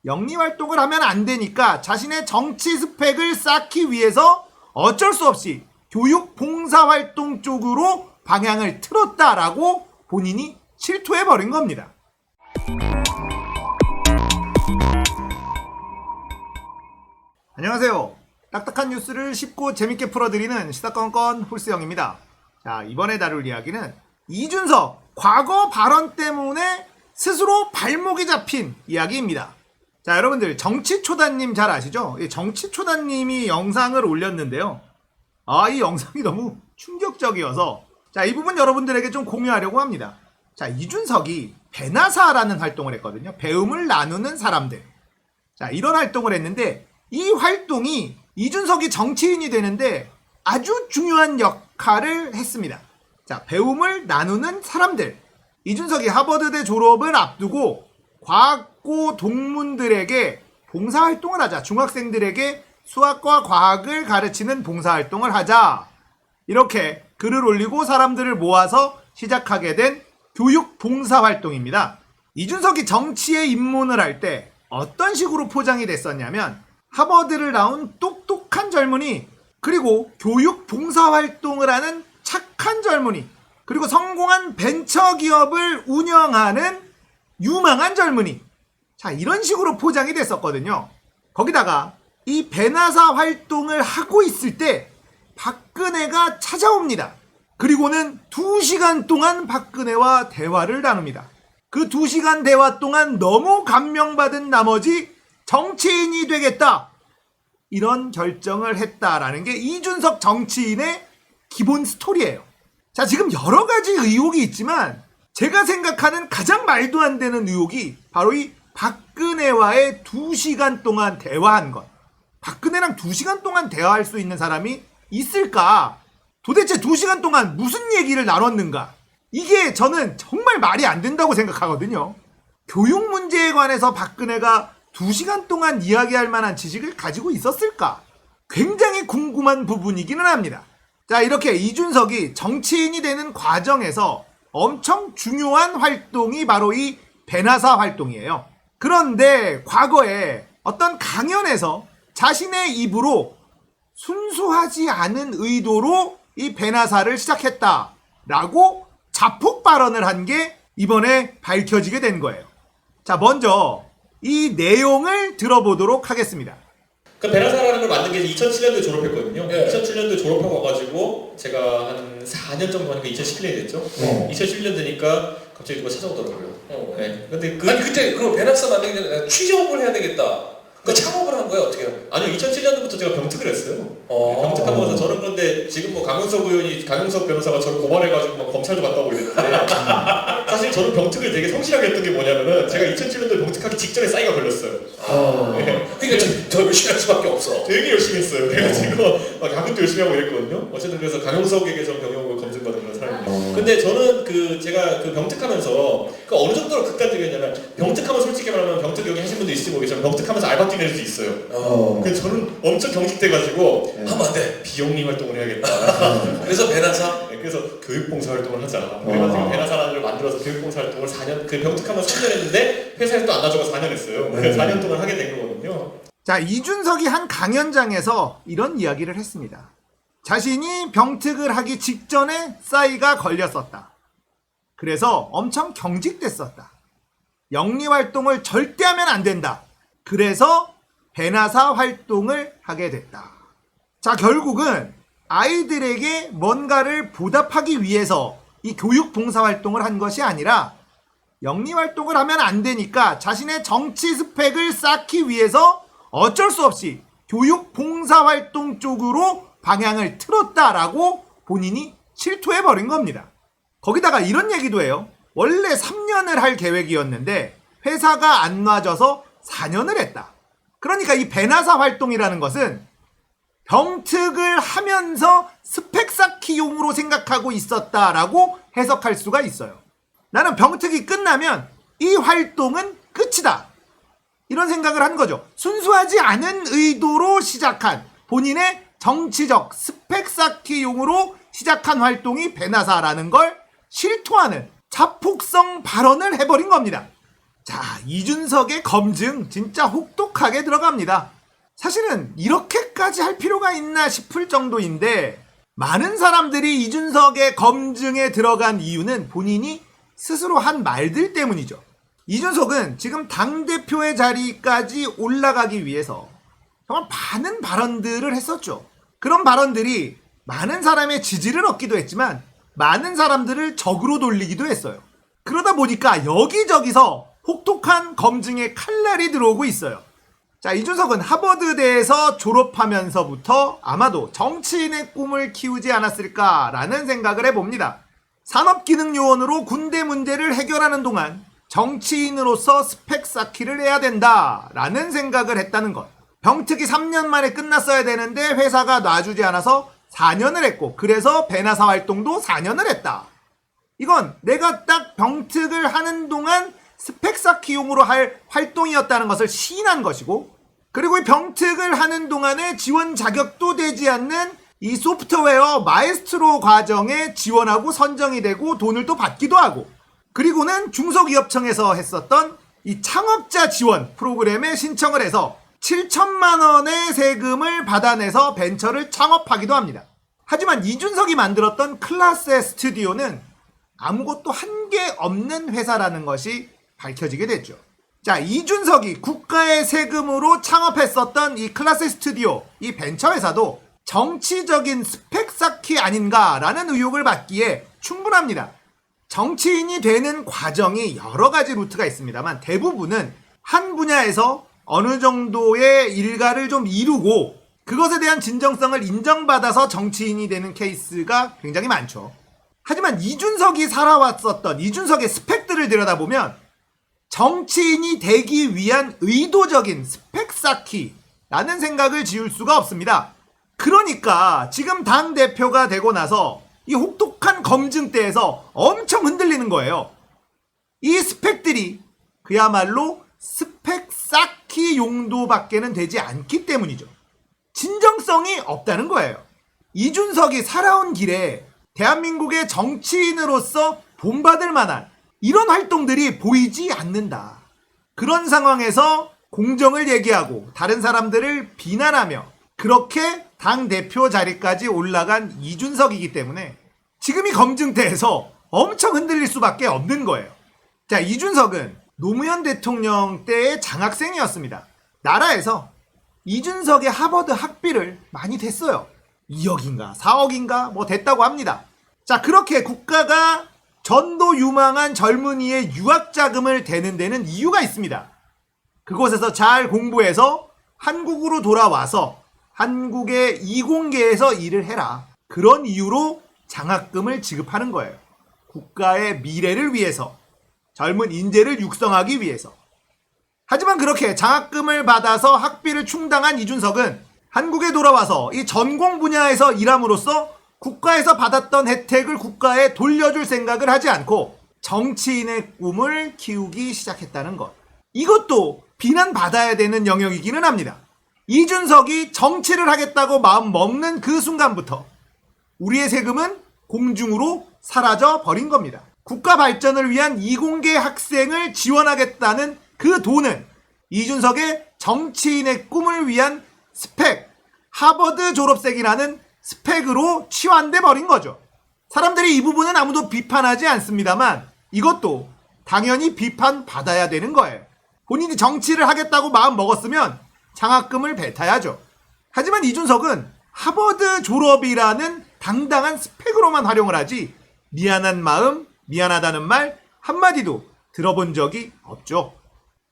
영리활동을 하면 안 되니까 자신의 정치 스펙을 쌓기 위해서 어쩔 수 없이 교육 봉사활동 쪽으로 방향을 틀었다라고 본인이 실토해버린 겁니다. 안녕하세요. 딱딱한 뉴스를 쉽고 재밌게 풀어드리는 시사건건 홀스영입니다. 자, 이번에 다룰 이야기는 이준석 과거 발언 때문에 스스로 발목이 잡힌 이야기입니다. 자, 여러분들 정치초단님 잘 아시죠? 정치초단님이 영상을 올렸는데요. 이 영상이 너무 충격적이어서 자, 이 부분 여러분들에게 좀 공유하려고 합니다. 자, 이준석이 배나사라는 활동을 했거든요. 배움을 나누는 사람들. 자, 이런 활동을 했는데 이 활동이 이준석이 정치인이 되는데 아주 중요한 역할을 했습니다. 자, 배움을 나누는 사람들. 이준석이 하버드대 졸업을 앞두고 과학고 동문들에게 봉사활동을 하자. 중학생들에게 수학과 과학을 가르치는 봉사활동을 하자. 이렇게 글을 올리고 사람들을 모아서 시작하게 된 교육 봉사활동입니다. 이준석이 정치에 입문을 할 때 어떤 식으로 포장이 됐었냐면 하버드를 나온 똑똑한 젊은이, 그리고 교육 봉사활동을 하는 착한 젊은이, 그리고 성공한 벤처기업을 운영하는 유망한 젊은이. 자, 이런 식으로 포장이 됐었거든요. 거기다가 이 배나사 활동을 하고 있을 때 박근혜가 찾아옵니다. 그리고는 2시간 동안 박근혜와 대화를 나눕니다. 그 2시간 대화 동안 너무 감명받은 나머지 정치인이 되겠다, 이런 결정을 했다라는 게 이준석 정치인의 기본 스토리예요. 자, 지금 여러 가지 의혹이 있지만 제가 생각하는 가장 말도 안 되는 의혹이 바로 이 박근혜와의 2시간 동안 대화한 것. 박근혜랑 2시간 동안 대화할 수 있는 사람이 있을까? 도대체 2시간 동안 무슨 얘기를 나눴는가? 이게 저는 정말 말이 안 된다고 생각하거든요. 교육 문제에 관해서 박근혜가 2시간 동안 이야기할 만한 지식을 가지고 있었을까? 굉장히 궁금한 부분이기는 합니다. 자, 이렇게 이준석이 정치인이 되는 과정에서 엄청 중요한 활동이 바로 이 배나사 활동이에요. 그런데 과거에 어떤 강연에서 자신의 입으로 순수하지 않은 의도로 이 배나사를 시작했다라고 자폭 발언을 한 게 이번에 밝혀지게 된 거예요. 자, 먼저 이 내용을 들어보도록 하겠습니다. 그 배나사라는 걸 만든 게 2007년도에 졸업했거든요. 2007년도에 졸업하고 와가지고 제가 한 4년 정도 하니까 2011년이 됐죠. 2011년 되니까 갑자기 누가 찾아오더라고요. 네. 근데 아니 그때 그 배나사 만들기 전에 취업을 해야 되겠다. 그 창업을 한 거예요? 어떻게 한 거예요? 아니요, 2007년도부터 제가 병특을 했어요. 병특하면서 저는 그런데 지금 뭐 강용석 변호사가 저를 고발해가지고 막 검찰도 갔다 오고 이랬는데 사실 저는 병특을 되게 성실하게 했던 게 뭐냐면은 제가 2007년도에 병특하기 직전에 싸이가 걸렸어요. 네. 그러니까 더 열심히 할 수밖에 없어. 되게 열심히 했어요. 그래가지고 막 야근도 열심히 하고 이랬거든요. 어쨌든 그래서 강용석에게 전 경영을 검증받은 그런 사람입니다. 근데 저는 제가 병특하면서 어느 정도로 극단적이었냐면, 병특하면 솔직히 말하면 병특 여기 하신 분도 있을지 모르겠지만 병특하면서 알바 뛰는 애들도 있어요. 그래서 저는 엄청 경직돼가지고 하면 안 돼. 비영리 활동을 해야겠다. 그래서 배나사? 네, 그래서 교육봉사 활동을 하자. 그래가지고 배나사라는 걸 만들어서 교육봉사 활동을 4년, 병특하면 3년 했는데 회사에서 또 안 놔줘서 4년 했어요. 그래서 4년 동안 하게 된 거거든요. 자, 이준석이 한 강연장에서 이런 이야기를 했습니다. 자신이 병특을 하기 직전에 싸이가 걸렸었다. 그래서 엄청 경직됐었다. 영리활동을 절대 하면 안 된다. 그래서 배나사 활동을 하게 됐다. 자, 결국은 아이들에게 뭔가를 보답하기 위해서 이 교육 봉사활동을 한 것이 아니라 영리활동을 하면 안 되니까 자신의 정치 스펙을 쌓기 위해서 어쩔 수 없이 교육 봉사활동 쪽으로 방향을 틀었다라고 본인이 실토해버린 겁니다. 거기다가 이런 얘기도 해요. 원래 3년을 할 계획이었는데 회사가 안 놔줘서 4년을 했다. 그러니까 이 배나사 활동이라는 것은 병특을 하면서 스펙 쌓기용으로 생각하고 있었다라고 해석할 수가 있어요. 나는 병특이 끝나면 이 활동은 끝이다, 이런 생각을 한 거죠. 순수하지 않은 의도로 시작한 본인의 정치적 스펙 쌓기용으로 시작한 활동이 배나사라는 걸 실토하는 자폭성 발언을 해버린 겁니다. 자, 이준석의 검증 진짜 혹독하게 들어갑니다. 사실은 이렇게까지 할 필요가 있나 싶을 정도인데 많은 사람들이 이준석의 검증에 들어간 이유는 본인이 스스로 한 말들 때문이죠. 이준석은 지금 당대표의 자리까지 올라가기 위해서 정말 많은 발언들을 했었죠. 그런 발언들이 많은 사람의 지지를 얻기도 했지만 많은 사람들을 적으로 돌리기도 했어요. 그러다 보니까 여기저기서 혹독한 검증의 칼날이 들어오고 있어요. 자, 이준석은 하버드대에서 졸업하면서부터 아마도 정치인의 꿈을 키우지 않았을까라는 생각을 해봅니다. 산업기능요원으로 군대 문제를 해결하는 동안 정치인으로서 스펙 쌓기를 해야 된다라는 생각을 했다는 것. 병특이 3년 만에 끝났어야 되는데 회사가 놔주지 않아서 4년을 했고 그래서 배나사 활동도 4년을 했다. 이건 내가 딱 병특을 하는 동안 스펙 쌓기용으로 할 활동이었다는 것을 시인한 것이고, 그리고 이 병특을 하는 동안에 지원 자격도 되지 않는 이 소프트웨어 마에스트로 과정에 지원하고 선정이 되고 돈을 또 받기도 하고, 그리고는 중소기업청에서 했었던 이 창업자 지원 프로그램에 신청을 해서 7천만 원의 세금을 받아내서 벤처를 창업하기도 합니다. 하지만 이준석이 만들었던 클라스 스튜디오는 아무것도 한 게 없는 회사라는 것이 밝혀지게 됐죠. 자, 이준석이 국가의 세금으로 창업했었던 이 클라스 스튜디오, 이 벤처 회사도 정치적인 스펙 쌓기 아닌가라는 의혹을 받기에 충분합니다. 정치인이 되는 과정이 여러 가지 루트가 있습니다만 대부분은 한 분야에서 어느 정도의 일가를 좀 이루고 그것에 대한 진정성을 인정받아서 정치인이 되는 케이스가 굉장히 많죠. 하지만 이준석이 살아왔었던 이준석의 스펙들을 들여다보면 정치인이 되기 위한 의도적인 스펙 쌓기라는 생각을 지울 수가 없습니다. 그러니까 지금 당대표가 되고 나서 이 혹독한 검증대에서 엄청 흔들리는 거예요. 이 스펙들이 그야말로 스펙 쌓기 용도밖에는 되지 않기 때문이죠. 진정성이 없다는 거예요. 이준석이 살아온 길에 대한민국의 정치인으로서 본받을 만한 이런 활동들이 보이지 않는다. 그런 상황에서 공정을 얘기하고 다른 사람들을 비난하며 그렇게 당대표 자리까지 올라간 이준석이기 때문에 지금 이 검증대에서 엄청 흔들릴 수밖에 없는 거예요. 자, 이준석은 노무현 대통령 때의 장학생이었습니다. 나라에서 이준석의 하버드 학비를 많이 댔어요. 2억인가 4억인가 뭐 됐다고 합니다. 자, 그렇게 국가가 전도 유망한 젊은이의 유학 자금을 대는 데는 이유가 있습니다. 그곳에서 잘 공부해서 한국으로 돌아와서 한국의 이공계에서 일을 해라. 그런 이유로 장학금을 지급하는 거예요. 국가의 미래를 위해서, 젊은 인재를 육성하기 위해서. 하지만 그렇게 장학금을 받아서 학비를 충당한 이준석은 한국에 돌아와서 이 전공 분야에서 일함으로써 국가에서 받았던 혜택을 국가에 돌려줄 생각을 하지 않고 정치인의 꿈을 키우기 시작했다는 것. 이것도 비난받아야 되는 영역이기는 합니다. 이준석이 정치를 하겠다고 마음 먹는 그 순간부터 우리의 세금은 공중으로 사라져 버린 겁니다. 국가 발전을 위한 이공계 학생을 지원하겠다는 그 돈은 이준석의 정치인의 꿈을 위한 스펙, 하버드 졸업생이라는 스펙으로 치환돼 버린 거죠. 사람들이 이 부분은 아무도 비판하지 않습니다만 이것도 당연히 비판받아야 되는 거예요. 본인이 정치를 하겠다고 마음 먹었으면 장학금을 뱉어야죠. 하지만 이준석은 하버드 졸업이라는 당당한 스펙으로만 활용을 하지 미안한 마음, 미안하다는 말 한마디도 들어본 적이 없죠.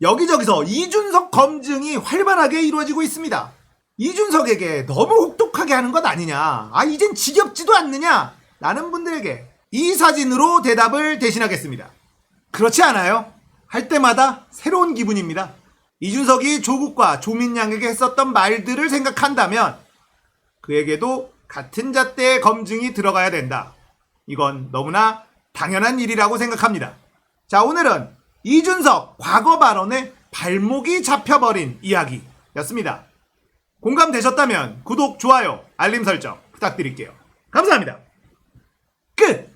여기저기서 이준석 검증이 활발하게 이루어지고 있습니다. 이준석에게 너무 혹독하게 하는 것 아니냐, 이젠 지겹지도 않느냐 라는 분들에게 이 사진으로 대답을 대신하겠습니다. 그렇지 않아요. 할 때마다 새로운 기분입니다. 이준석이 조국과 조민양에게 했었던 말들을 생각한다면 그에게도 같은 잣대의 검증이 들어가야 된다. 이건 너무나 당연한 일이라고 생각합니다. 자, 오늘은 이준석 과거 발언에 발목이 잡혀버린 이야기였습니다. 공감되셨다면 구독, 좋아요, 알림 설정 부탁드릴게요. 감사합니다. 끝!